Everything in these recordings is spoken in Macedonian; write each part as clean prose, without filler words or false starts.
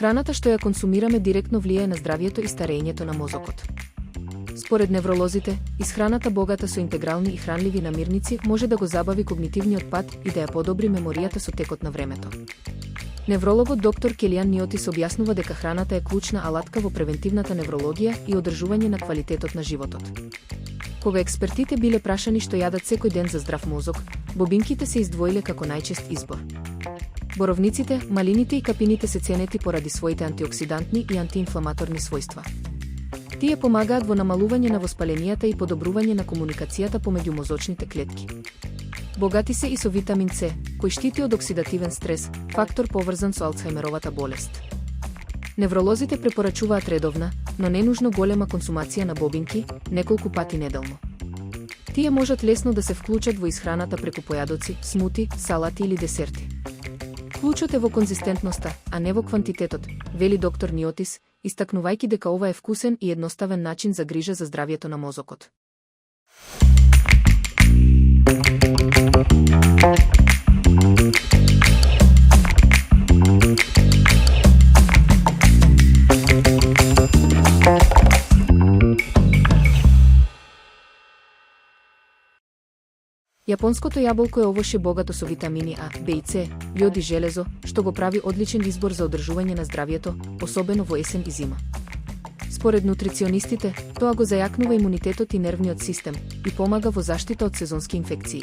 Храната што ја консумираме директно влијае на здравјето и старењето на мозокот. Според невролозите, исхраната богата со интегрални и хранливи намирници може да го забави когнитивниот пат и да ја подобри меморијата со текот на времето. Неврологот доктор Келиан Ниотис објаснува дека храната е клучна алатка во превентивната неврологија и одржување на квалитетот на животот. Кога експертите биле прашани што јадат секој ден за здрав мозок, бобинките се издвоиле како најчест избор. Боровниците, малините и капините се ценети поради своите антиоксидантни и антиинфламаторни својства. Тие помагаат во намалување на воспаленијата и подобрување на комуникацијата помеѓу мозочните клетки. Богати се и со витамин С, кој штити од оксидативен стрес, фактор поврзан со Алцхајмеровата болест. Невролозите препорачуваат редовна, но не нужно голема консумација на бобинки, неколку пати неделно. Тие можат лесно да се вклучат во исхраната преку појадоци, смути, салати или десерти. Клучот е во конзистентноста, а не во квантитетот, вели доктор Ниотис, истакнувајќи дека ова е вкусен и едноставен начин за грижа за здравјето на мозокот. Јапонското јаболко е овоше богато со витамини А, Б и С, јод и железо, што го прави одличен избор за одржување на здравјето, особено во есен и зима. Според нутриционистите, тоа го зајакнува имунитетот и нервниот систем и помага во заштита од сезонски инфекции.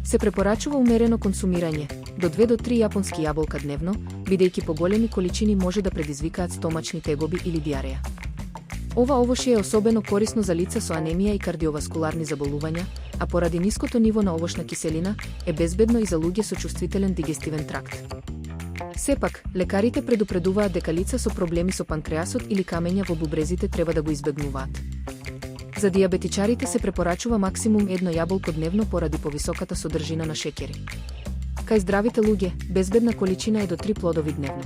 Се препорачува умерено консумирање, до 2 до 3 јапонски јаболка дневно, бидејќи поголеми количини може да предизвикаат стомачни тегоби или диареја. Ова овоше е особено корисно за лица со анемија и кардиоваскуларни заболувања, а поради ниското ниво на овошна киселина, е безбедно и за луѓе со чувствителен дигестивен тракт. Сепак, лекарите предупредуваат дека лица со проблеми со панкреасот или камења во бубрезите треба да го избегнуваат. За дијабетичарите се препорачува максимум 1 јаболко дневно поради повисоката содржина на шеќери. Кај здравите луѓе, безбедна количина е до 3 плодови дневно.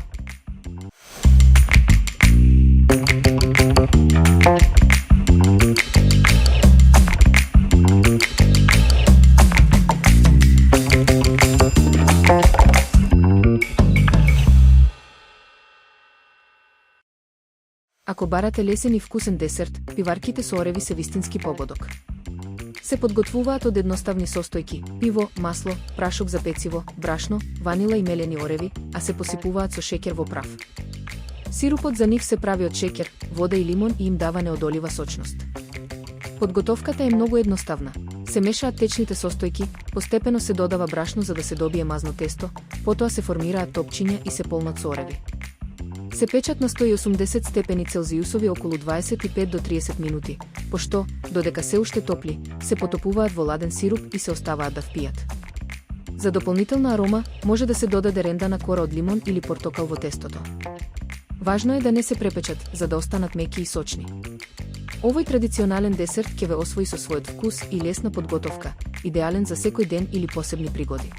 Ако барате лесен и вкусен десерт, пиварките со ореви се вистински погодок. Се подготвуваат од едноставни состојки: пиво, масло, прашок за пециво, брашно, ванила и мелени ореви, а се посипуваат со шеќер во прав. Сирупот за нив се прави од шеќер, вода и лимон и им дава неодолива сочност. Подготовката е многу едноставна. Се мешаат течните состојки, постепено се додава брашно за да се добие мазно тесто, потоа се формираат топчиња и се полнат со ореви. Се печат на 180 степени Целзиусови околу 25 до 30 минути, пошто, додека се уште топли, се потопуваат во ладен сируп и се оставаат да впијат. За дополнителна арома, може да се додаде рендана кора од лимон или портокал во тестото. Важно е да не се препечат, за да останат меки и сочни. Овој традиционален десерт ќе ве освои со својот вкус и лесна подготовка, идеален за секој ден или посебни пригоди.